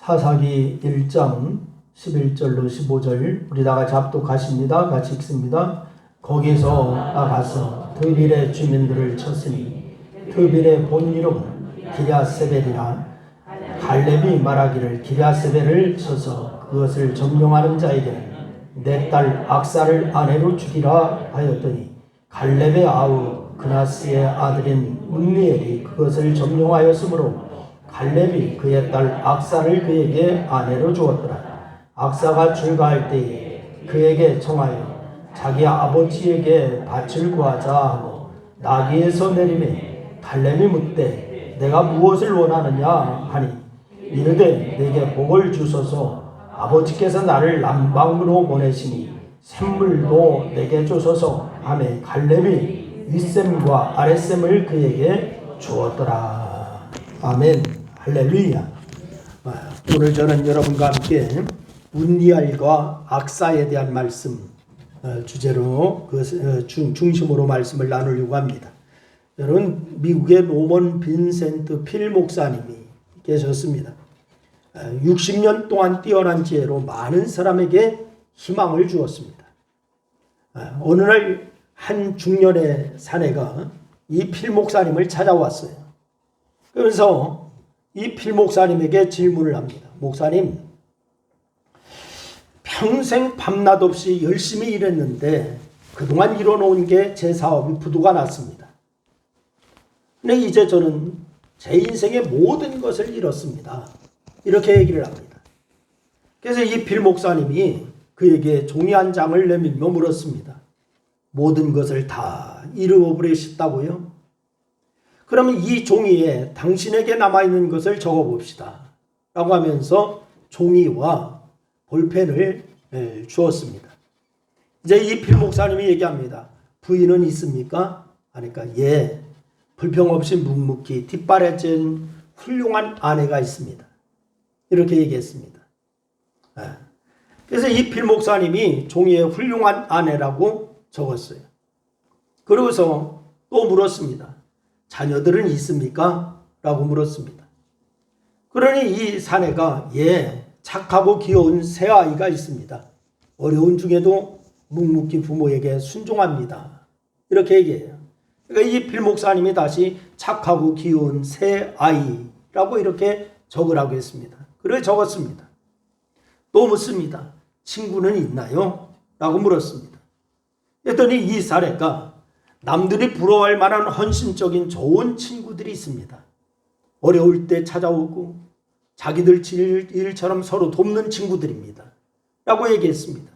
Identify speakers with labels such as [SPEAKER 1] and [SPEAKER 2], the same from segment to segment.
[SPEAKER 1] 사사기 1장 11절로 15절 우리 다 같이 합독하십니다. 같이 읽습니다. 거기서 나가서 드빌의 주민들을 쳤으니 드빌의 본 이름은 기랴세벨이라. 갈렙이 말하기를 기랴세벨을 쳐서 그것을 점령하는 자에게는 내 딸 악사를 아내로 주기라 하였더니 갈렙의 아우 그나스의 아들인 문리엘이 그것을 점령하였으므로 갈렙이 그의 딸 악사를 그에게 아내로 주었더라. 악사가 출가할 때에 그에게 청하여 자기 아버지에게 밭을 구하자 하고 나귀에서 내리매 갈렙이 묻되 내가 무엇을 원하느냐 하니 이르되 내게 복을 주소서 아버지께서 나를 남방으로 보내시니 샘물도 내게 주소서 하매 갈렙이 윗샘과 아랫샘을 그에게 주었더라. 아멘. 할렐루야. 오늘 저는 여러분과 함께 문리알과 악사에 대한 말씀 주제로 중심으로 말씀을 나누려고 합니다. 여러분, 미국의 노먼 빈센트 필 목사님이 계셨습니다. 60년 동안 뛰어난 지혜로 많은 사람에게 희망을 주었습니다. 어느 날 한 중년의 사내가 이 필 목사님을 찾아왔어요. 그래서 이 필 목사님에게 질문을 합니다. 목사님, 평생 밤낮 없이 열심히 일했는데 그동안 이뤄놓은 게 제 사업이 부도가 났습니다. 근데 이제 저는 제 인생의 모든 것을 잃었습니다. 이렇게 얘기를 합니다. 그래서 이 필 목사님이 그에게 종이 한 장을 내밀며 물었습니다. 모든 것을 다 잃어버리셨다고요? 그러면 이 종이에 당신에게 남아있는 것을 적어봅시다. 라고 하면서 종이와 볼펜을 주었습니다. 이제 이 필 목사님이 얘기합니다. 부인은 있습니까? 하니까 예, 불평 없이 묵묵히 뒷발에 찐 훌륭한 아내가 있습니다. 이렇게 얘기했습니다. 그래서 이 필 목사님이 종이에 훌륭한 아내라고 적었어요. 그러고서 또 물었습니다. 자녀들은 있습니까? 라고 물었습니다. 그러니 이 사내가 예, 착하고 귀여운 새 아이가 있습니다. 어려운 중에도 묵묵히 부모에게 순종합니다. 이렇게 얘기해요. 그러니까 이 필 목사님이 다시 착하고 귀여운 새 아이라고 이렇게 적으라고 했습니다. 그래 적었습니다. 또 묻습니다. 친구는 있나요? 라고 물었습니다. 그랬더니 이 사례가 남들이 부러워할 만한 헌신적인 좋은 친구들이 있습니다. 어려울 때 찾아오고 자기들 일처럼 서로 돕는 친구들입니다. 라고 얘기했습니다.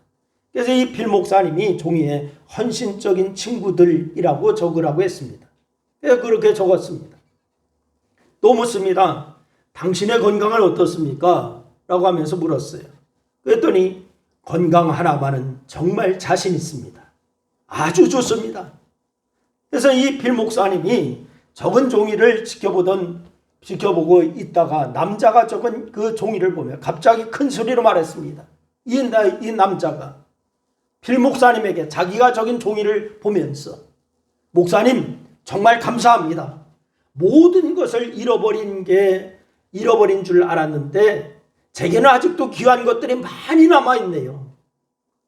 [SPEAKER 1] 그래서 이 필 목사님이 종이에 헌신적인 친구들이라고 적으라고 했습니다. 그래서 그렇게 적었습니다. 또 묻습니다. 당신의 건강은 어떻습니까? 라고 하면서 물었어요. 그랬더니 건강 하나만은 정말 자신 있습니다. 아주 좋습니다. 그래서 이 필 목사님이 적은 종이를 지켜보고 있다가 남자가 적은 그 종이를 보며 갑자기 큰 소리로 말했습니다. 이 남자가 필 목사님에게 자기가 적인 종이를 보면서 목사님 정말 감사합니다. 모든 것을 잃어버린 줄 알았는데 제게는 아직도 귀한 것들이 많이 남아있네요.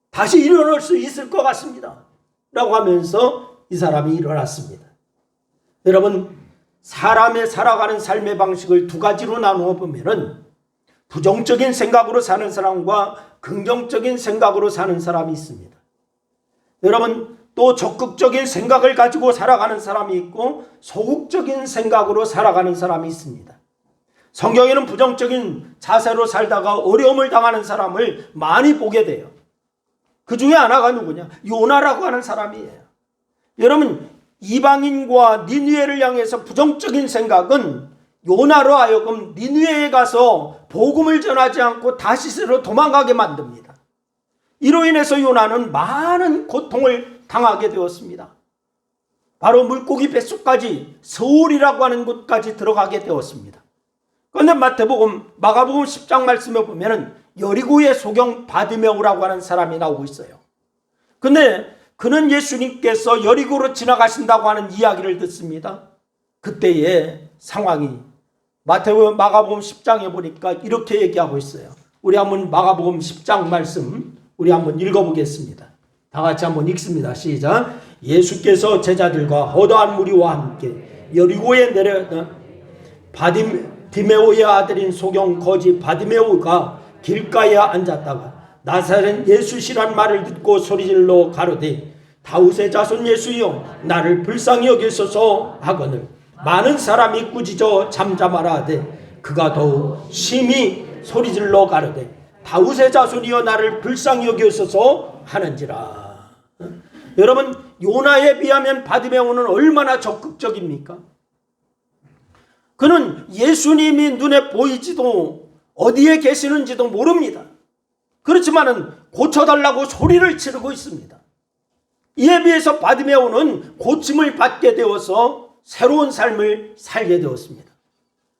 [SPEAKER 1] 다시 일어날 수 있을 것 같습니다. 라고 하면서 이 사람이 일어났습니다. 여러분, 사람의 살아가는 삶의 방식을 두 가지로 나누어 보면은 부정적인 생각으로 사는 사람과 긍정적인 생각으로 사는 사람이 있습니다. 여러분, 또 적극적인 생각을 가지고 살아가는 사람이 있고 소극적인 생각으로 살아가는 사람이 있습니다. 성경에는 부정적인 자세로 살다가 어려움을 당하는 사람을 많이 보게 돼요. 그 중에 하나가 누구냐? 요나라고 하는 사람이에요. 여러분, 이방인과 니느웨를 향해서 부정적인 생각은 요나로 하여금 니느웨에 가서 복음을 전하지 않고 다시스로 도망가게 만듭니다. 이로 인해서 요나는 많은 고통을 당하게 되었습니다. 바로 물고기 뱃속까지 서울이라고 하는 곳까지 들어가게 되었습니다. 그런데 마가복음 10장 말씀에 보면은 여리고의 소경 바디메오라고 하는 사람이 나오고 있어요. 근데 그는 예수님께서 여리고로 지나가신다고 하는 이야기를 듣습니다. 그때의 상황이 마가복음 10장에 보니까 이렇게 얘기하고 있어요. 우리 한번 마가복음 10장 말씀 우리 한번 읽어보겠습니다. 다 같이 한번 읽습니다. 시작. 예수께서 제자들과 허다한 무리와 함께 여리고에 내려 바디메오의 아들인 소경 거지 바디메오가 길가에 앉았다가 나사렛 예수시란 말을 듣고 소리질러 가로되 다윗의 자손 예수여 나를 불쌍히 여기소서 하거늘 많은 사람이 꾸짖어 잠잠하라 하되 그가 더욱 심히 소리질러 가로되 다윗의 자손이여 나를 불쌍히 여기소서 하는지라. 여러분, 요나에 비하면 바디메오는 얼마나 적극적입니까? 그는 예수님이 눈에 보이지도 어디에 계시는지도 모릅니다. 그렇지만은 고쳐달라고 소리를 지르고 있습니다. 이에 비해서 바디메오는 고침을 받게 되어서 새로운 삶을 살게 되었습니다.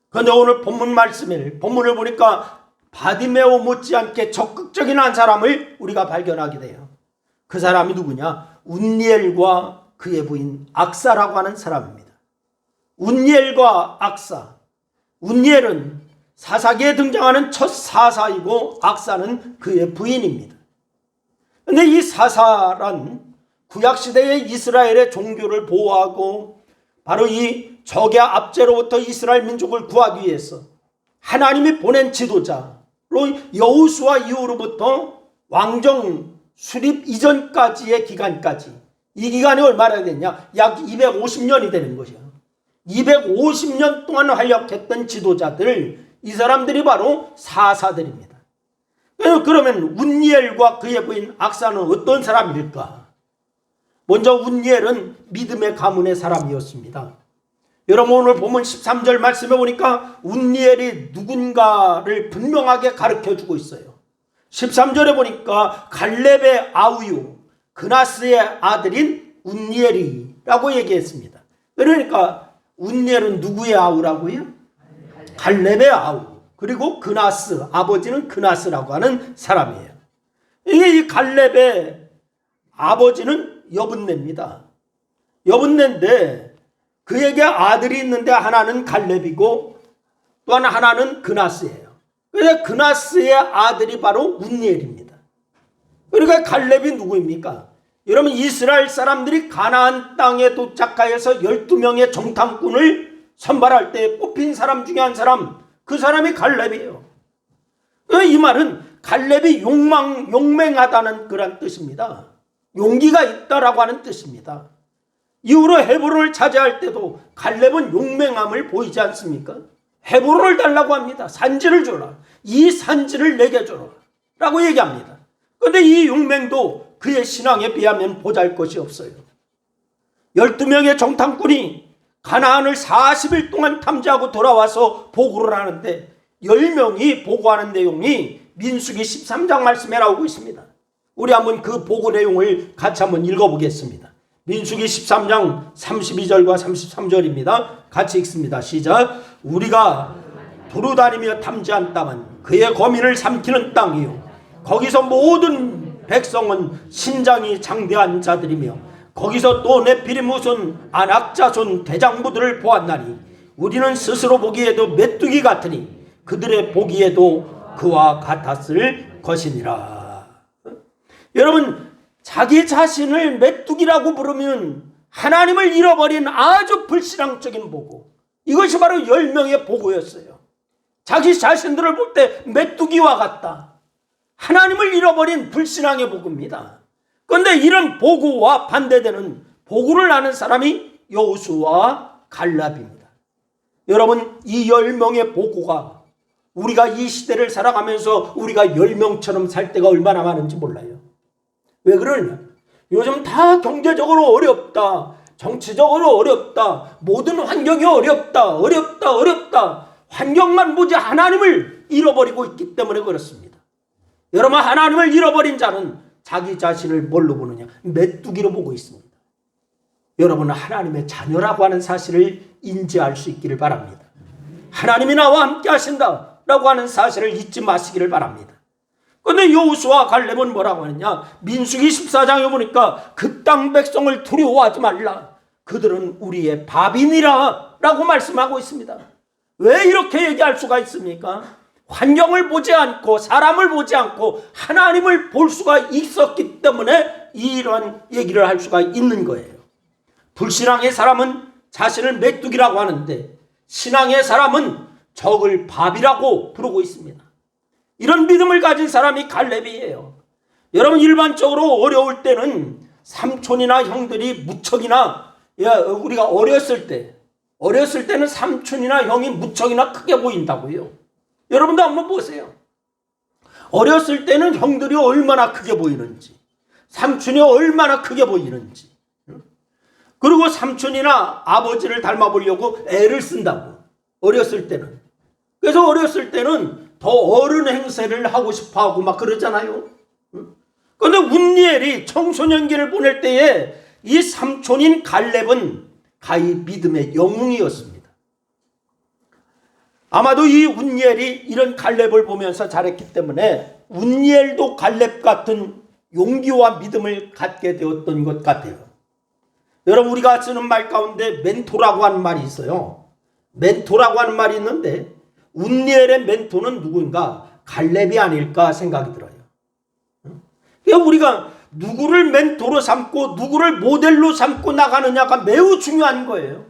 [SPEAKER 1] 그런데 오늘 본문을 보니까 바디메오 못지않게 적극적인 한 사람을 우리가 발견하게 돼요. 그 사람이 누구냐? 운니엘과 그의 부인 악사라고 하는 사람입니다. 운니엘과 악사. 운니엘은 사사기에 등장하는 첫 사사이고 악사는 그의 부인입니다. 그런데 이 사사란 구약시대의 이스라엘의 종교를 보호하고 바로 이 적의 압제로부터 이스라엘 민족을 구하기 위해서 하나님이 보낸 지도자로 여호수아 이후로부터 왕정 수립 이전까지의 기간까지, 이 기간이 얼마나 됐냐? 약 250년이 되는 것이에요. 250년 동안 활약했던 지도자들, 이 사람들이 바로 사사들입니다. 그러면 운니엘과 그의 부인 악사는 어떤 사람일까? 먼저 운니엘은 믿음의 가문의 사람이었습니다. 여러분, 오늘 본문 13절 말씀해 보니까 운니엘이 누군가를 분명하게 가르쳐주고 있어요. 13절에 보니까 갈렙의 아우요 그나스의 아들인 운니엘이라고 얘기했습니다. 그러니까 운니엘은 누구의 아우라고요? 갈렙의 아우. 그리고 그나스, 아버지는 그나스라고 하는 사람이에요. 이게 이 갈렙의 아버지는 여분네입니다. 여분네인데 그에게 아들이 있는데 하나는 갈렙이고 또 하나는 그나스예요. 그래서 그나스의 아들이 바로 운니엘입니다. 그러니까 갈렙이 누구입니까? 여러분, 이스라엘 사람들이 가나안 땅에 도착하여서 12명의 정탐꾼을 선발할 때 뽑힌 사람 중에 한 사람, 그 사람이 갈렙이에요. 이 말은 갈렙이 용맹하다는 그런 뜻입니다. 용기가 있다라고 하는 뜻입니다. 이후로 헤브론을 차지할 때도 갈렙은 용맹함을 보이지 않습니까? 헤브론을 달라고 합니다. 산지를 줘라. 이 산지를 내게 줘라. 라고 얘기합니다. 그런데 이 용맹도 그의 신앙에 비하면 보잘것이 없어요. 12명의 정탐꾼이 가나안을 40일 동안 탐지하고 돌아와서 보고를 하는데 10명이 보고하는 내용이 민수기 13장 말씀에 나오고 있습니다. 우리 한번 그 보고 내용을 같이 한번 읽어보겠습니다. 민수기 13장 32절과 33절입니다. 같이 읽습니다. 시작. 우리가 두루다니며 탐지한 땅은 그의 거민을 삼키는 땅이요 거기서 모든 백성은 신장이 장대한 자들이며 거기서 또 네피림 후손 아낙자손 대장부들을 보았나니 우리는 스스로 보기에도 메뚜기 같으니 그들의 보기에도 그와 같았을 것이니라. 여러분, 자기 자신을 메뚜기라고 부르면 하나님을 잃어버린 아주 불신앙적인 보고, 이것이 바로 10명의 보고였어요. 자기 자신들을 볼 때 메뚜기와 같다. 하나님을 잃어버린 불신앙의 보고입니다. 그런데 이런 보고와 반대되는 보고를 아는 사람이 여호수아와 갈렙입니다. 여러분, 이 10명의 보고가 우리가 이 시대를 살아가면서 우리가 10명처럼 살 때가 얼마나 많은지 몰라요. 왜 그러냐? 요즘 다 경제적으로 어렵다. 정치적으로 어렵다. 모든 환경이 어렵다. 환경만 보지 하나님을 잃어버리고 있기 때문에 그렇습니다. 여러분, 하나님을 잃어버린 자는 자기 자신을 뭘로 보느냐? 메뚜기로 보고 있습니다. 여러분은 하나님의 자녀라고 하는 사실을 인지할 수 있기를 바랍니다. 하나님이 나와 함께 하신다라고 하는 사실을 잊지 마시기를 바랍니다. 그런데 여호수아와 갈렙은 뭐라고 하느냐? 민수기 14장에 보니까 그 땅 백성을 두려워하지 말라. 그들은 우리의 밥이니라 라고 말씀하고 있습니다. 왜 이렇게 얘기할 수가 있습니까? 환경을 보지 않고 사람을 보지 않고 하나님을 볼 수가 있었기 때문에 이런 얘기를 할 수가 있는 거예요. 불신앙의 사람은 자신을 메뚜기라고 하는데 신앙의 사람은 적을 밥이라고 부르고 있습니다. 이런 믿음을 가진 사람이 갈렙이에요. 여러분, 일반적으로 어려울 때는 삼촌이나 형들이 무척이나, 우리가 어렸을 때는 삼촌이나 형이 무척이나 크게 보인다고요. 여러분도 한번 보세요. 어렸을 때는 형들이 얼마나 크게 보이는지, 삼촌이 얼마나 크게 보이는지. 그리고 삼촌이나 아버지를 닮아보려고 애를 쓴다고. 어렸을 때는. 그래서 어렸을 때는 더 어른 행세를 하고 싶어하고 막 그러잖아요. 그런데 운니엘이 청소년기를 보낼 때에 이 삼촌인 갈렙은 가히 믿음의 영웅이었습니다. 아마도 이 운니엘이 이런 갈렙을 보면서 자랐기 때문에 운니엘도 갈렙 같은 용기와 믿음을 갖게 되었던 것 같아요. 여러분, 우리가 쓰는 말 가운데 멘토라고 하는 말이 있어요. 멘토라고 하는 말이 있는데 운니엘의 멘토는 누구인가? 갈렙이 아닐까 생각이 들어요. 그러니까 우리가 누구를 멘토로 삼고 누구를 모델로 삼고 나가느냐가 매우 중요한 거예요.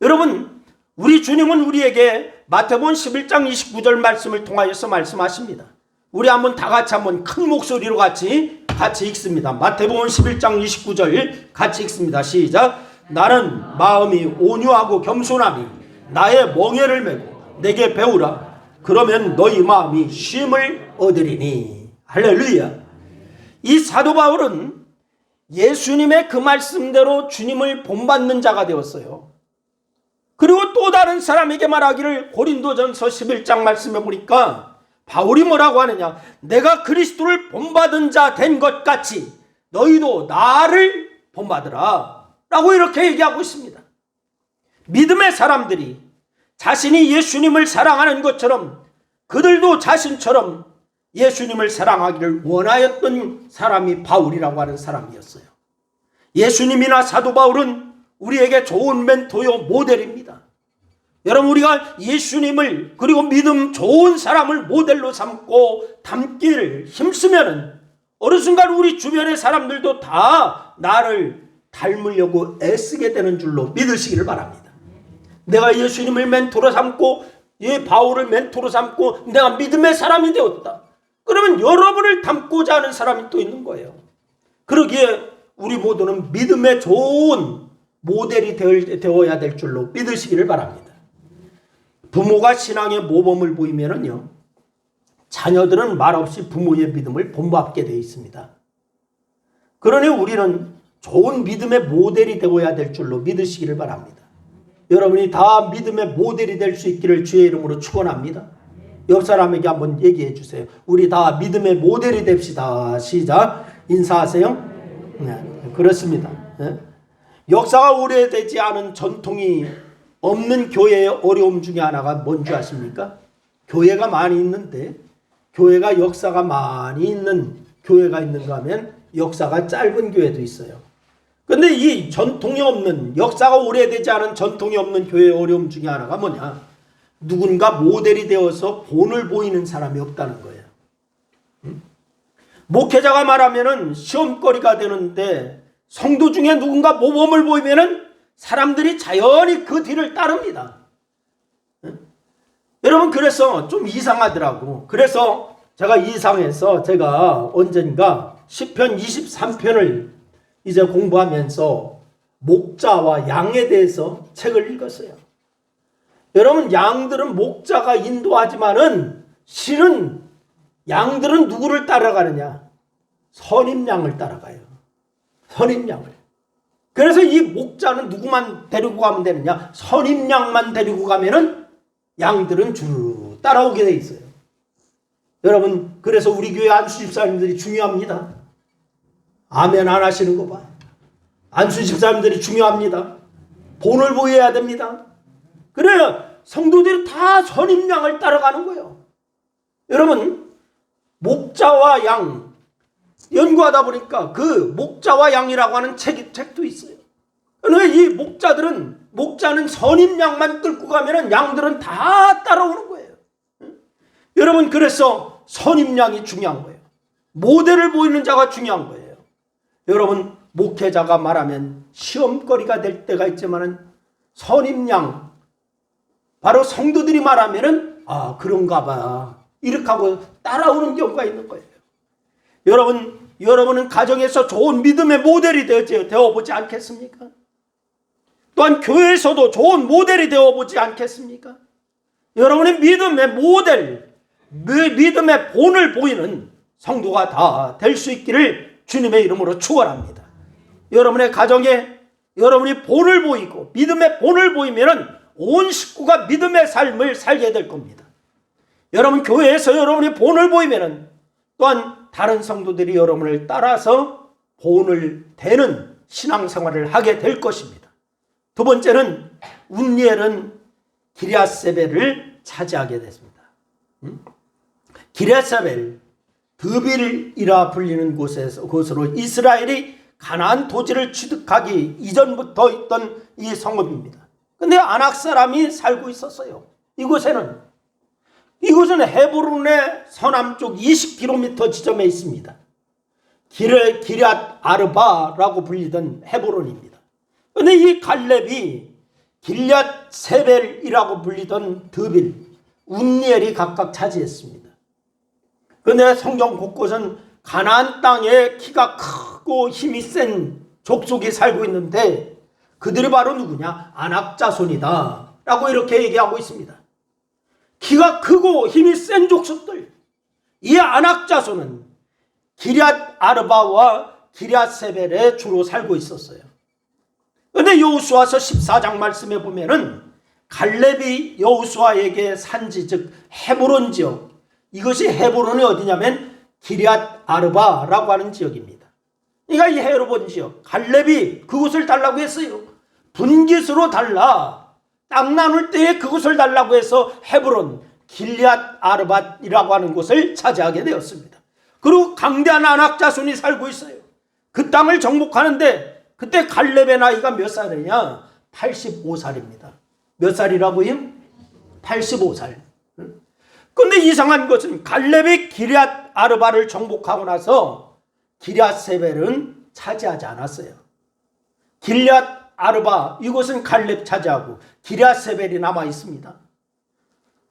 [SPEAKER 1] 여러분, 우리 주님은 우리에게 마태복음 11장 29절 말씀을 통하여서 말씀하십니다. 우리 한번 다 같이 한번 큰 목소리로 같이 읽습니다. 마태복음 11장 29절 같이 읽습니다. 시작. 나는 마음이 온유하고 겸손하니 나의 멍에를 메고 내게 배우라. 그러면 너희 마음이 쉼을 얻으리니. 할렐루야. 이 사도 바울은 예수님의 그 말씀대로 주님을 본받는 자가 되었어요. 그리고 또 다른 사람에게 말하기를 고린도전서 11장 말씀해 보니까 바울이 뭐라고 하느냐? 내가 그리스도를 본받은 자 된 것 같이 너희도 나를 본받으라 라고 이렇게 얘기하고 있습니다. 믿음의 사람들이 자신이 예수님을 사랑하는 것처럼 그들도 자신처럼 예수님을 사랑하기를 원하였던 사람이 바울이라고 하는 사람이었어요. 예수님이나 사도 바울은 우리에게 좋은 멘토요 모델입니다. 여러분, 우리가 예수님을 그리고 믿음 좋은 사람을 모델로 삼고 닮기를 힘쓰면 어느 순간 우리 주변의 사람들도 다 나를 닮으려고 애쓰게 되는 줄로 믿으시기를 바랍니다. 내가 예수님을 멘토로 삼고 바울을 멘토로 삼고 내가 믿음의 사람이 되었다. 그러면 여러분을 닮고자 하는 사람이 또 있는 거예요. 그러기에 우리 모두는 믿음의 좋은 모델이 되어야 될 줄로 믿으시기를 바랍니다. 부모가 신앙의 모범을 보이면은요, 자녀들은 말없이 부모의 믿음을 본받게 되어 있습니다. 그러니 우리는 좋은 믿음의 모델이 되어야 될 줄로 믿으시기를 바랍니다. 여러분이 다 믿음의 모델이 될 수 있기를 주의 이름으로 축원합니다. 옆 사람에게 한번 얘기해 주세요. 우리 다 믿음의 모델이 됩시다. 시작. 인사하세요. 네, 그렇습니다. 네. 역사가 오래되지 않은 전통이 없는 교회의 어려움 중에 하나가 뭔지 아십니까? 교회가 많이 있는데 교회가 역사가 많이 있는 교회가 있는가 하면 역사가 짧은 교회도 있어요. 그런데 이 전통이 없는, 역사가 오래되지 않은 전통이 없는 교회의 어려움 중에 하나가 뭐냐? 누군가 모델이 되어서 본을 보이는 사람이 없다는 거예요. 목회자가 말하면은 시험거리가 되는데 성도 중에 누군가 모범을 보이면은 사람들이 자연히 그 뒤를 따릅니다. 여러분, 그래서 좀 이상하더라고. 그래서 제가 이상해서 제가 언젠가 시편 23편을 이제 공부하면서 목자와 양에 대해서 책을 읽었어요. 여러분, 양들은 목자가 인도하지만은 실은 양들은 누구를 따라가느냐? 선임양을 따라가요. 선임양을. 그래서 이 목자는 누구만 데리고 가면 되느냐? 선임양만 데리고 가면은 양들은 쭉 따라오게 돼 있어요. 여러분, 그래서 우리 교회 안수 집사님들이 중요합니다. 아멘 안 하시는 거 봐. 안수 집사님들이 중요합니다. 본을 보여야 됩니다. 그래야 성도들이 다 선임양을 따라가는 거예요. 여러분, 목자와 양 연구하다 보니까 그 목자와 양이라고 하는 책도 있어요. 그런데 이 목자는 선임양만 끌고 가면은 양들은 다 따라오는 거예요. 여러분, 그래서 선임양이 중요한 거예요. 모델을 보이는 자가 중요한 거예요. 여러분, 목회자가 말하면 시험거리가 될 때가 있지만은 선임양, 바로 성도들이 말하면은 아, 그런가 봐, 이렇게 하고 따라오는 경우가 있는 거예요. 여러분은 가정에서 좋은 믿음의 모델이 되어보지 않겠습니까? 또한 교회에서도 좋은 모델이 되어보지 않겠습니까? 여러분의 믿음의 모델, 믿음의 본을 보이는 성도가 다 될 수 있기를 주님의 이름으로 축원합니다. 여러분의 가정에 여러분이 본을 보이고 믿음의 본을 보이면은 온 식구가 믿음의 삶을 살게 될 겁니다. 여러분, 교회에서 여러분이 본을 보이면은 또한 다른 성도들이 여러분을 따라서 본을 대는 신앙생활을 하게 될 것입니다. 두 번째는 운니엘은 기럇세벨을 차지하게 됐습니다. 기럇세벨, 드빌이라 불리는 곳으로 이스라엘이 가나안 토지를 취득하기 이전부터 있던 이 성읍입니다. 근데 아낙 사람이 살고 있었어요. 이곳은 헤브론의 서남쪽 20km 지점에 있습니다. 기럇 아르바라고 불리던 헤브론입니다. 그런데 이 갈렙이 기럇세벨이라고 불리던 드빌, 운니엘이 각각 차지했습니다. 그런데 성경 곳곳은 가나안 땅에 키가 크고 힘이 센 족속이 살고 있는데 그들이 바로 누구냐? 아낙 자손이다 라고 이렇게 얘기하고 있습니다. 키가 크고 힘이 센 족속들, 이 아낙 자손은 기럇 아르바와 기럇세벨에 주로 살고 있었어요. 그런데 여호수아서 14장 말씀에 보면은 갈렙이 여호수아에게 산지, 즉 헤브론 지역, 이것이 헤브론이 어디냐면 기럇 아르바라고 하는 지역입니다. 그러니까 이 헤브론 지역, 갈렙이 그곳을 달라고 했어요. 분깃으로 달라, 땅 나눌 때에 그곳을 달라고 해서 헤브론, 기럇 아르바이라고 하는 곳을 차지하게 되었습니다. 그리고 강대한 아낙 자손이 살고 있어요. 그 땅을 정복하는데 그때 갈렙의 나이가 몇 살이냐? 85살입니다. 몇 살이라고요? 85살. 그런데 이상한 것은 갈렙이 기럇 아르바를 정복하고 나서 기럇세벨은 차지하지 않았어요. 기럇 아르바, 이곳은 갈렙 차지하고 기럇세벨이 남아 있습니다.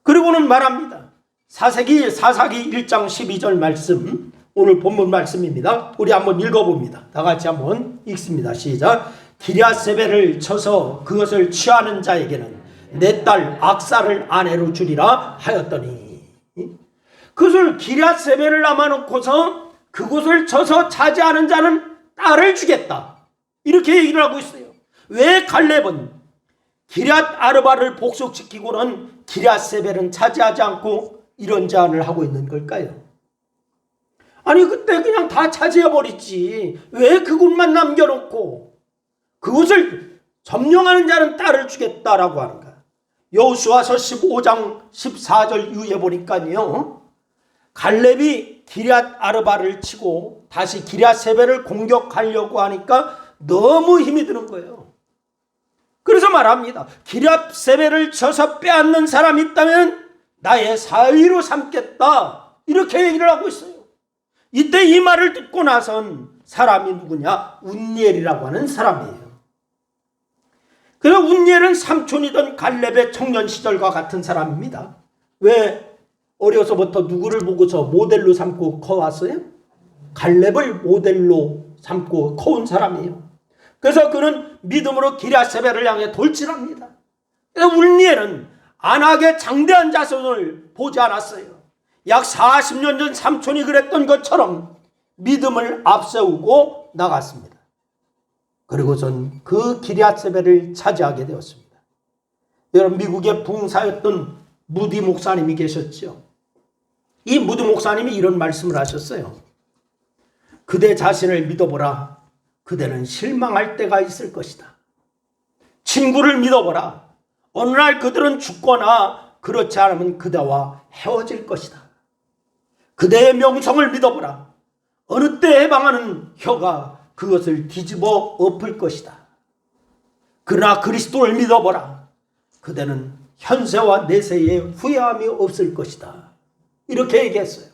[SPEAKER 1] 그리고는 말합니다. 사사기 1장 12절 말씀, 오늘 본문 말씀입니다. 우리 한번 읽어봅니다. 다 같이 한번 읽습니다. 시작. 기럇세벨을 쳐서 그것을 취하는 자에게는 내 딸 악사를 아내로 주리라 하였더니, 그것을 기럇세벨을 남아놓고서 그곳을 쳐서 차지하는 자는 딸을 주겠다, 이렇게 얘기를 하고 있어요. 왜 갈렙은 기럇 아르바를 복속시키고는 기럇세벨은 차지하지 않고 이런 제안을 하고 있는 걸까요? 아니, 그때 그냥 다 차지해버리지, 왜 그곳만 남겨놓고 그곳을 점령하는 자는 딸을 주겠다라고 하는가? 여호수아서 15장 14절 이후에 보니까요, 갈렙이 기럇 아르바를 치고 다시 기럇세벨을 공격하려고 하니까 너무 힘이 드는 거예요. 그래서 말합니다. 기럇세벨을 쳐서 빼앗는 사람이 있다면 나의 사위로 삼겠다, 이렇게 얘기를 하고 있어요. 이때 이 말을 듣고 나선 사람이 누구냐? 운니엘이라고 하는 사람이에요. 그래서 운니엘은 삼촌이던 갈렙의 청년 시절과 같은 사람입니다. 왜 어려서부터 누구를 보고서 모델로 삼고 커왔어요? 갈렙을 모델로 삼고 커온 사람이에요. 그래서 그는 믿음으로 기럇세벨을 향해 돌진합니다. 그래서 운니엘은 아낙의 장대한 자손을 보지 않았어요. 약 40년 전 삼촌이 그랬던 것처럼 믿음을 앞세우고 나갔습니다. 그리고선 그 기럇세벨을 차지하게 되었습니다. 여러분, 미국의 부흥사였던 무디 목사님이 계셨죠. 이 무디 목사님이 이런 말씀을 하셨어요. 그대 자신을 믿어보라. 그대는 실망할 때가 있을 것이다. 친구를 믿어보라. 어느 날 그들은 죽거나 그렇지 않으면 그대와 헤어질 것이다. 그대의 명성을 믿어보라. 어느 때 해방하는 혀가 그것을 뒤집어 엎을 것이다. 그러나 그리스도를 믿어보라. 그대는 현세와 내세에 후회함이 없을 것이다. 이렇게 얘기했어요.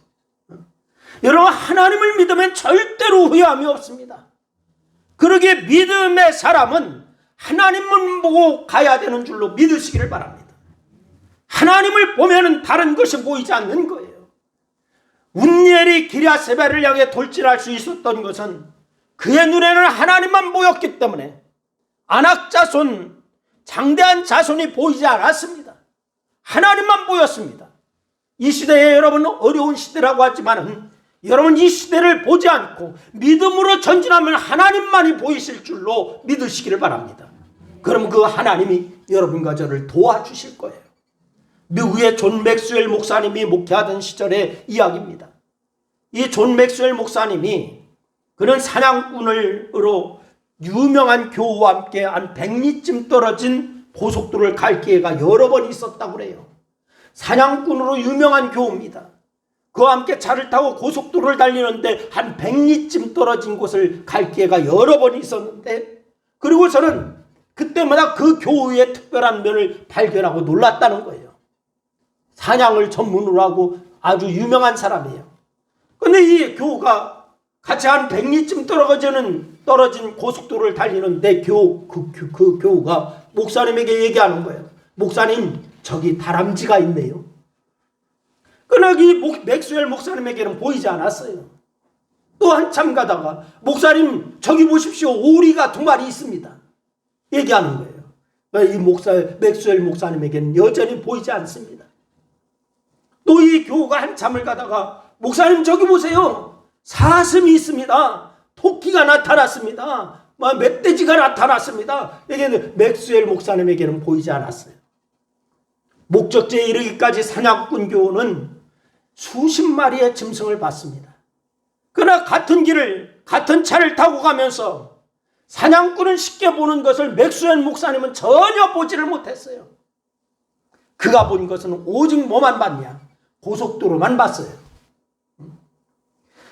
[SPEAKER 1] 여러분, 하나님을 믿으면 절대로 후회함이 없습니다. 그러기에 믿음의 사람은 하나님을 보고 가야 되는 줄로 믿으시기를 바랍니다. 하나님을 보면 다른 것이 보이지 않는 거예요. 운니엘이 기랴세벨을 향해 돌진할 수 있었던 것은 그의 눈에는 하나님만 보였기 때문에 아낙 자손, 장대한 자손이 보이지 않았습니다. 하나님만 보였습니다. 이 시대에 여러분 어려운 시대라고 하지만 여러분 이 시대를 보지 않고 믿음으로 전진하면 하나님만이 보이실 줄로 믿으시기를 바랍니다. 그럼 그 하나님이 여러분과 저를 도와주실 거예요. 미국의 존 맥스웰 목사님이 목회하던 시절의 이야기입니다. 이 존 맥스웰 목사님이 그는 사냥꾼으로 유명한 교우와 함께 한 100리쯤 떨어진 고속도로를 갈 기회가 여러 번 있었다고 그래요. 사냥꾼으로 유명한 교우입니다. 그와 함께 차를 타고 고속도로를 달리는데 한 100리쯤 떨어진 곳을 갈 기회가 여러 번 있었는데, 그리고 저는 그때마다 그 교우의 특별한 면을 발견하고 놀랐다는 거예요. 사냥을 전문으로 하고 아주 유명한 사람이에요. 근데 이 교우가 같이 한 100리쯤 떨어진 고속도로를 달리는데 그 교우가 목사님에게 얘기하는 거예요. 목사님, 저기 다람쥐가 있네요. 그러나 이 맥스웰 목사님에게는 보이지 않았어요. 또 한참 가다가 목사님, 저기 보십시오. 오리가 2마리 있습니다. 얘기하는 거예요. 이 맥스웰 목사님에게는 여전히 보이지 않습니다. 또 이 교우가 한참을 가다가 목사님, 저기 보세요. 사슴이 있습니다. 토끼가 나타났습니다. 멧돼지가 나타났습니다. 이게 맥스웰 목사님에게는 보이지 않았어요. 목적지에 이르기까지 사냥꾼 교우는 수십 마리의 짐승을 봤습니다. 그러나 같은 차를 타고 가면서 사냥꾼은 쉽게 보는 것을 맥스웰 목사님은 전혀 보지를 못했어요. 그가 본 것은 오직 뭐만 봤냐? 고속도로만 봤어요.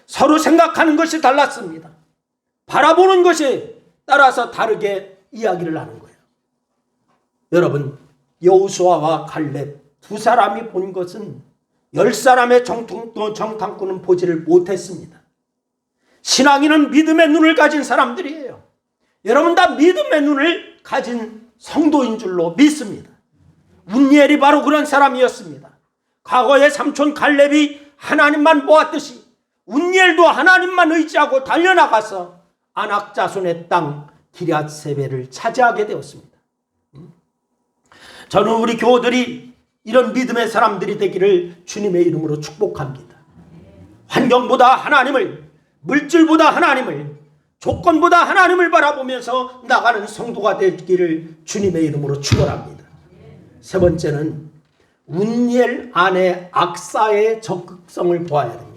[SPEAKER 1] 서로 생각하는 것이 달랐습니다. 바라보는 것이 따라서 다르게 이야기를 하는 거예요. 여러분, 여호수아와 갈렙 두 사람이 본 것은 10사람의 정탐꾼은 보지를 못했습니다. 신앙인은 믿음의 눈을 가진 사람들이에요. 여러분 다 믿음의 눈을 가진 성도인 줄로 믿습니다. 운니엘이 바로 그런 사람이었습니다. 과거의 삼촌 갈렙이 하나님만 보았듯이 운니엘도 하나님만 의지하고 달려나가서 아낙 자손의 땅 기럇세벨을 차지하게 되었습니다. 저는 우리 교우들이 이런 믿음의 사람들이 되기를 주님의 이름으로 축복합니다. 환경보다 하나님을, 물질보다 하나님을, 조건보다 하나님을 바라보면서 나가는 성도가 되기를 주님의 이름으로 축원합니다. 세 번째는 운니엘 아내 악사의 적극성을 보아야 됩니다.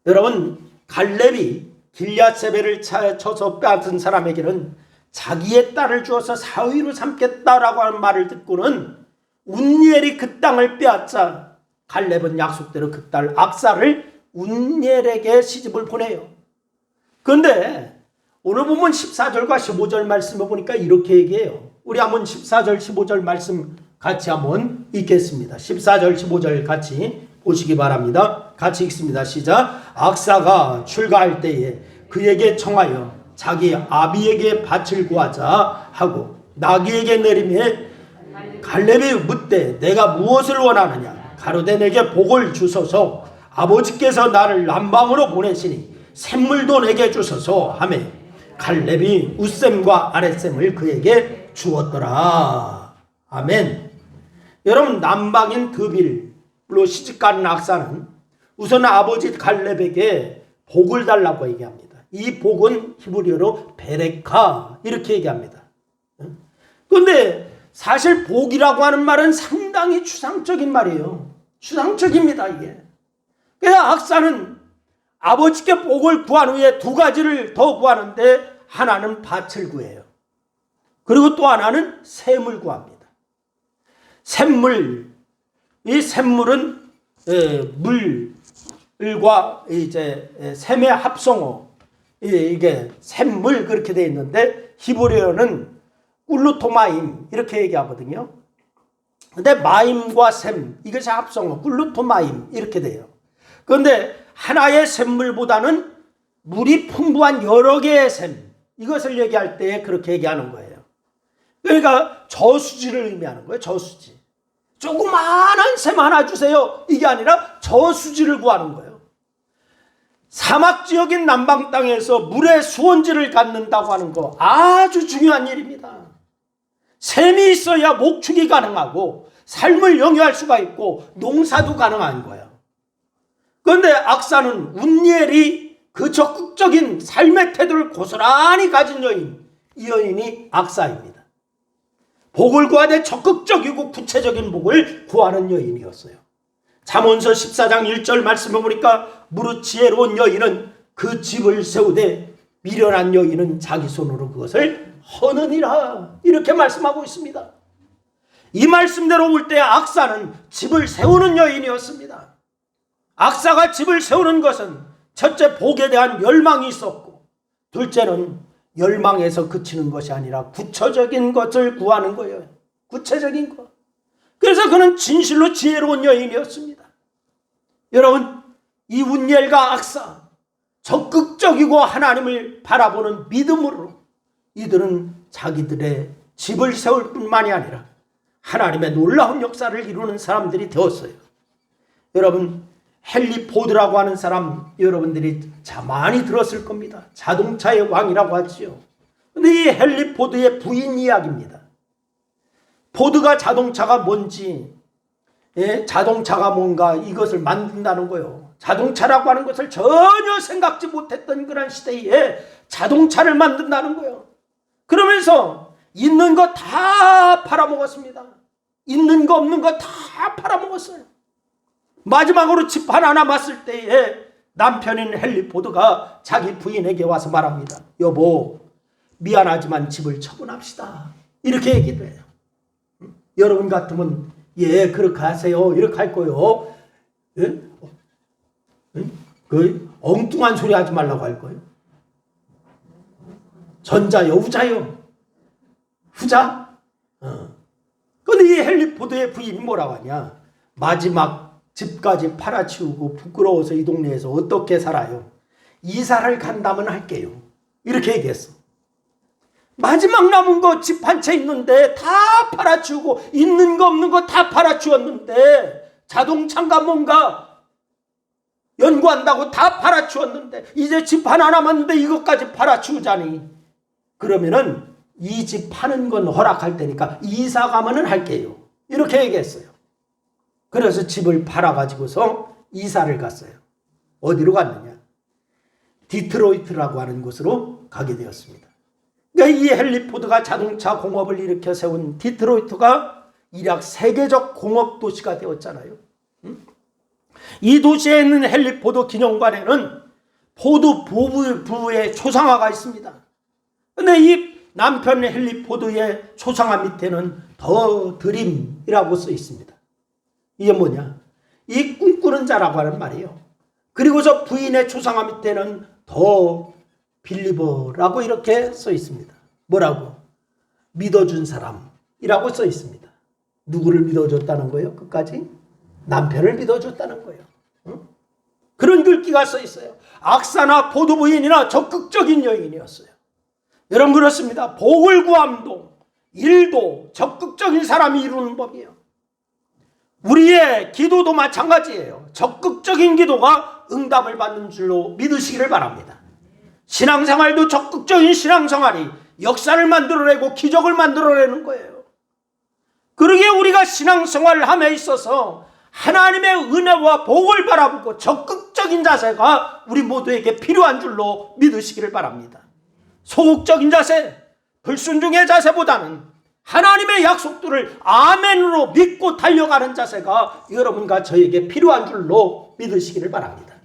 [SPEAKER 1] 여러분, 갈렙이 길앗세벨을 쳐서 빼앗은 사람에게는 자기의 딸을 주어서 사위로 삼겠다라고 하는 말을 듣고는 운니엘이 그 땅을 빼앗자 갈렙은 약속대로 그 딸 악사를 운니엘에게 시집을 보내요. 그런데 오늘 보면 14절과 15절 말씀을 보니까 이렇게 얘기해요. 우리 한번 14절 15절 말씀 같이 한번 읽겠습니다. 14절 15절 같이 보시기 바랍니다. 같이 읽습니다. 시작. 악사가 출가할 때에 그에게 청하여 자기 아비에게 밭을 구하자 하고 나귀에게 내리매 갈렙이 묻되 내가 무엇을 원하느냐? 가로되 내게 복을 주소서. 아버지께서 나를 남방으로 보내시니 샘물도 내게 주소서 하며 갈렙이 웃샘과 아랫샘을 그에게 주었더라. 아멘. 여러분, 남방인 드빌로 시집가는 악사는 우선 아버지 갈렙에게 복을 달라고 얘기합니다. 이 복은 히브리어로 베레카 이렇게 얘기합니다. 그런데 사실 복이라고 하는 말은 상당히 추상적인 말이에요. 추상적입니다, 이게. 그래서 악사는 아버지께 복을 구한 후에 두 가지를 더 구하는데 하나는 밭을 구해요. 그리고 또 하나는 샘을 구합니다. 샘물, 이 샘물은 물과 이제 샘의 합성어, 이게 샘물 그렇게 되어 있는데 히브리어는 꿀루토마임 이렇게 얘기하거든요. 근데 마임과 샘 이것이 합성어 꿀루토마임 이렇게 돼요. 그런데 하나의 샘물보다는 물이 풍부한 여러 개의 샘 이것을 얘기할 때 그렇게 얘기하는 거예요. 그러니까 저수지를 의미하는 거예요. 저수지. 조그마한 샘 하나 주세요. 이게 아니라 저수지를 구하는 거예요. 사막 지역인 남방 땅에서 물의 수원지를 갖는다고 하는 거 아주 중요한 일입니다. 샘이 있어야 목축이 가능하고 삶을 영위할 수가 있고 농사도 가능한 거예요. 그런데 악사는 운니엘이 그 적극적인 삶의 태도를 고스란히 가진 여인, 이 여인이 악사입니다. 복을 구하되 적극적이고 구체적인 복을 구하는 여인이었어요. 잠언서 14장 1절 말씀해 보니까 무릇 지혜로운 여인은 그 집을 세우되 미련한 여인은 자기 손으로 그것을 허느니라 이렇게 말씀하고 있습니다. 이 말씀대로 올 때 악사는 집을 세우는 여인이었습니다. 악사가 집을 세우는 것은 첫째 복에 대한 열망이 있었고 둘째는 열망에서 그치는 것이 아니라 구체적인 것을 구하는 거예요. 구체적인 것. 그래서 그는 진실로 지혜로운 여인이었습니다. 여러분 이 운니엘과 악사 적극적이고 하나님을 바라보는 믿음으로 이들은 자기들의 집을 세울 뿐만이 아니라 하나님의 놀라운 역사를 이루는 사람들이 되었어요. 여러분 헨리 포드라고 하는 사람 여러분들이 많이 들었을 겁니다. 자동차의 왕이라고 하지요. 근데 이 헨리 포드의 부인 이야기입니다. 포드가 자동차가 뭔지 자동차가 뭔가 이것을 만든다는 거예요. 자동차라고 하는 것을 전혀 생각지 못했던 그런 시대에 자동차를 만든다는 거예요. 그러면서 있는 거 다 팔아먹었습니다. 있는 거 없는 거 다 팔아먹었어요. 마지막으로 집 하나 남았을 때에 남편인 헨리 포드가 자기 부인에게 와서 말합니다. 여보 미안하지만 집을 처분합시다. 이렇게 얘기를 해요. 여러분 같으면 예 그렇게 하세요 이렇게 할 거예요. 예? 그 엉뚱한 소리 하지 말라고 할 거예요. 전자요 후자요? 후자? 근데 이 헨리 포드의 부인이 뭐라고 하냐. 마지막 집까지 팔아치우고 부끄러워서 이 동네에서 어떻게 살아요. 이사를 간다면 할게요. 이렇게 얘기했어. 마지막 남은 거 집 한 채 있는데 다 팔아치우고 있는 거 없는 거 다 팔아치웠는데 자동차인가 뭔가 연구한다고 다 팔아치웠는데 이제 집 하나 남았는데 이것까지 팔아치우자니 그러면은 이 집 파는 건 허락할 테니까 이사 가면은 할게요. 이렇게 얘기했어요. 그래서 집을 팔아가지고서 이사를 갔어요. 어디로 갔느냐? 디트로이트라고 하는 곳으로 가게 되었습니다. 그러니까 이 헨리 포드가 자동차 공업을 일으켜 세운 디트로이트가 일약 세계적 공업 도시가 되었잖아요. 이 도시에 있는 헨리 포드 기념관에는 포드 부부의 초상화가 있습니다. 그런데 이 남편 헨리 포드의 초상화 밑에는 더 드림이라고 써 있습니다. 이게 뭐냐? 이 꿈꾸는 자라고 하는 말이에요. 그리고서 부인의 초상화 밑에는 더 빌리버라고 이렇게 써 있습니다. 뭐라고? 믿어준 사람이라고 써 있습니다. 누구를 믿어줬다는 거예요? 끝까지? 남편을 믿어줬다는 거예요. 응? 그런 글귀가 써 있어요. 악사나 포도 부인이나 적극적인 여인이었어요. 여러분 그렇습니다. 복을 구함도 일도 적극적인 사람이 이루는 법이에요. 우리의 기도도 마찬가지예요. 적극적인 기도가 응답을 받는 줄로 믿으시기를 바랍니다. 신앙생활도 적극적인 신앙생활이 역사를 만들어내고 기적을 만들어내는 거예요. 그러기에 우리가 신앙생활을 함에 있어서 하나님의 은혜와 복을 바라보고 적극적인 자세가 우리 모두에게 필요한 줄로 믿으시기를 바랍니다. 소극적인 자세, 불순종의 자세보다는 하나님의 약속들을 아멘으로 믿고 달려가는 자세가 여러분과 저에게 필요한 줄로 믿으시기를 바랍니다.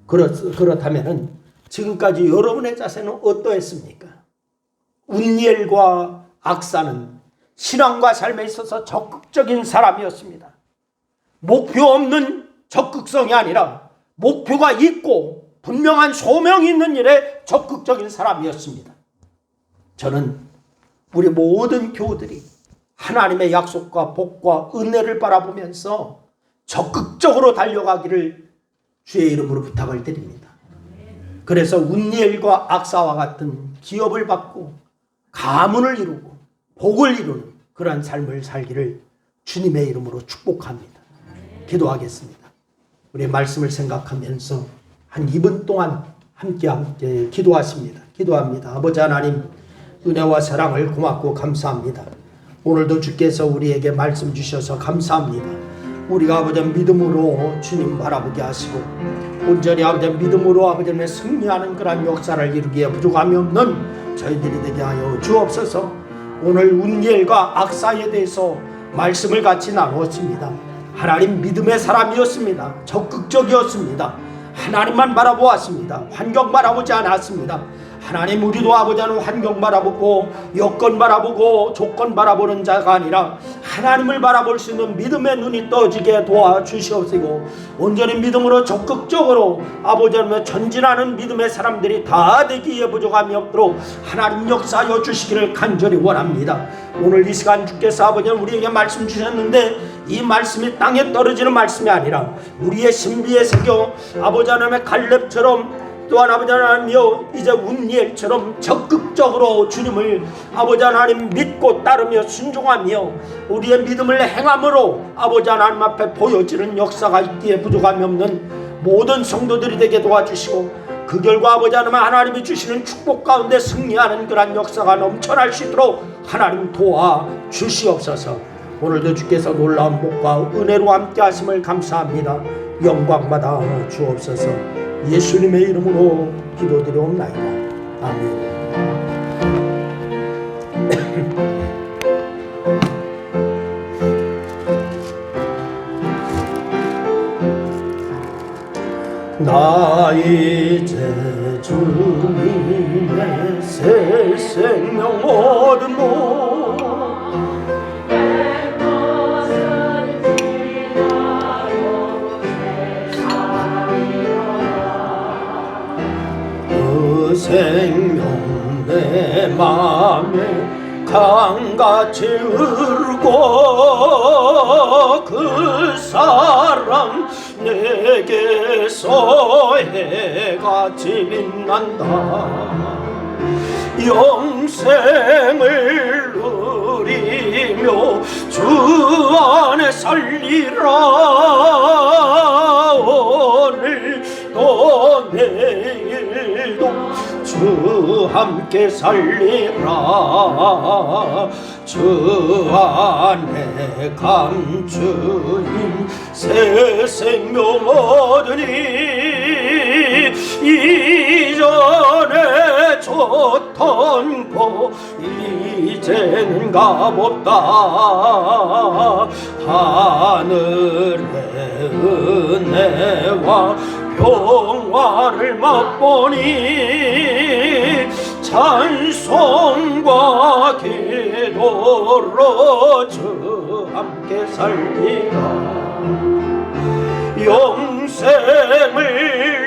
[SPEAKER 1] 그렇다면 지금까지 여러분의 자세는 어떠했습니까? 운니엘과 악사는 신앙과 삶에 있어서 적극적인 사람이었습니다. 목표 없는 적극성이 아니라 목표가 있고 분명한 소명이 있는 일에 적극적인 사람이었습니다. 저는 우리 모든 교우들이 하나님의 약속과 복과 은혜를 바라보면서 적극적으로 달려가기를 주의 이름으로 부탁을 드립니다. 그래서 운니엘과 악사와 같은 기업을 받고 가문을 이루고 복을 이루는 그러한 삶을 살기를 주님의 이름으로 축복합니다. 기도하겠습니다. 우리의 말씀을 생각하면서 한 2분 동안 함께 기도하십니다. 기도합니다. 아버지 하나님, 은혜와 사랑을 고맙고 감사합니다. 오늘도 주께서 우리에게 말씀 주셔서 감사합니다. 우리가 아버지 믿음으로 주님 바라보게 하시고 온전히 아버지 믿음으로 아버지의 승리하는 그러한 역사를 이루기에 부족함이 없는 저희들이 되게 하여 주옵소서. 오늘 운니엘과 악사에 대해서 말씀을 같이 나누었습니다. 하나님 믿음의 사람이었습니다. 적극적이었습니다. 하나님만 바라보았습니다. 환경 바라보지 않았습니다. 하나님, 우리도 아버지 하나님 환경 바라보고 여건 바라보고 조건 바라보는 자가 아니라 하나님을 바라볼 수 있는 믿음의 눈이 떠지게 도와주시옵시고 온전히 믿음으로 적극적으로 아버지 하나님 전진하는 믿음의 사람들이 다 되기에 부족함이 없도록 하나님 역사하여 주시기를 간절히 원합니다. 오늘 이 시간 주께서 아버지 하나님 우리에게 말씀 주셨는데 이 말씀이 땅에 떨어지는 말씀이 아니라 우리의 신비에 새겨 아버지 하나님의 갈렙처럼 또한 아버지 하나님이여 이제 운니엘처럼 적극적으로 주님을 아버지 하나님 믿고 따르며 순종하며 우리의 믿음을 행함으로 아버지 하나님 앞에 보여지는 역사가 있기에 부족함이 없는 모든 성도들이 되게 도와주시고 그 결과 아버지 하나님이 주시는 축복 가운데 승리하는 그러한 역사가 넘쳐날 수 있도록 하나님 도와주시옵소서. 오늘도 주께서 놀라운 복과 은혜로 함께 하심을 감사합니다. 영광받아 주옵소서. 예수님의 이름으로 기도드리옵나이다. 아멘. 나 이제 주님의 새 생명 얻으노 그 생명 내 맘에 강같이 흐르고 그 사랑 내게서 해같이 빛난다. 영생을 누리며 주 안에 살리라. 오늘도 내일도 주 함께 살리라. 주 안에 감추인 새 생명 얻으니 이전에 좋던 거 이제는 값없다. 하늘의 은혜와 평화를 맛보니 찬송과 기도로 주 함께 살리라. 영생을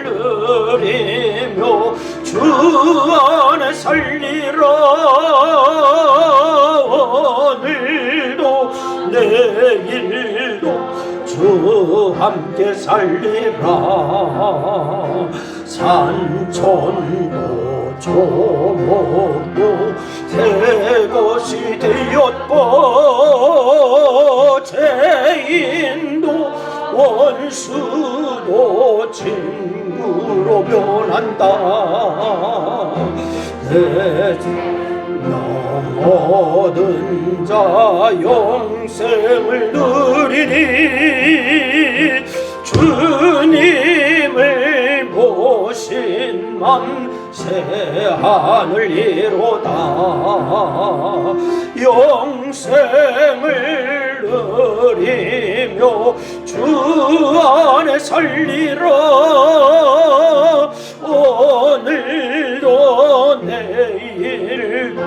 [SPEAKER 1] 누리며 주 안에 살리라. 오늘도 내일도 주 함께 살리라. 산천도 조목도 새 것이 되었고 죄인도 원수도 친구로 변한다. 내 영원한 자 영생을 누리니 주님을 모신 만세 하늘이로다. 영생을 누리며 주 안에 살리라. 오늘도 내일도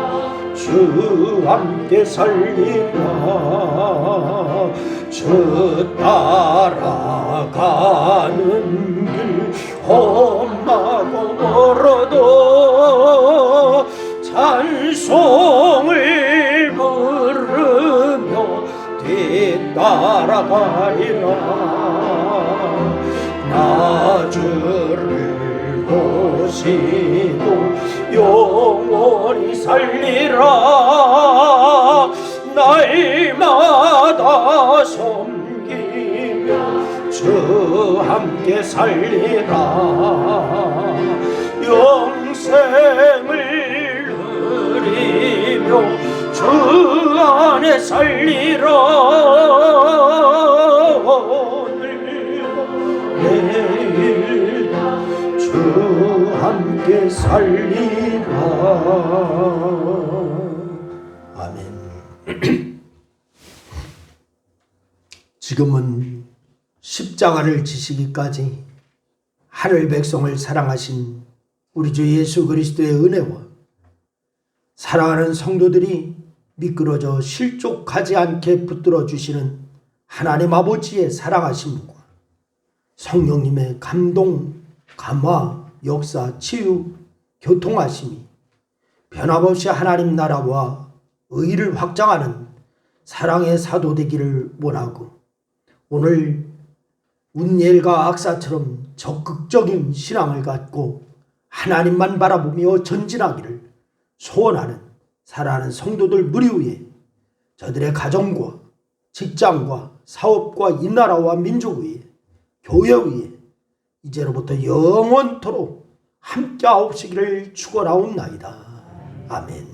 [SPEAKER 1] 주 함께 살리라. 주 따라가는 길 험하고 멀어도 찬송을 주를 모시고 영원히 살리라. 날마다 섬기며 주 함께 살리라. 영생을 누리며 주 안에 살리라. 오늘과 내일 주 함께 살리라. 아멘. 지금은 십자가를 지시기까지 하늘 백성을 사랑하신 우리 주 예수 그리스도의 은혜와 사랑하는 성도들이 미끄러져 실족하지 않게 붙들어 주시는 하나님 아버지의 사랑하심과 성령님의 감동, 감화, 역사, 치유, 교통하심이 변함없이 하나님 나라와 의를 확장하는 사랑의 사도 되기를 원하고, 오늘 운니엘과 악사처럼 적극적인 신앙을 갖고 하나님만 바라보며 전진하기를 소원하는 사랑하는 성도들 무리 위에 저들의 가정과 직장과 사업과 이 나라와 민족 위에 교회 위에 이제로부터 영원토록 함께하옵시기를 축원하옵나이다. 아멘.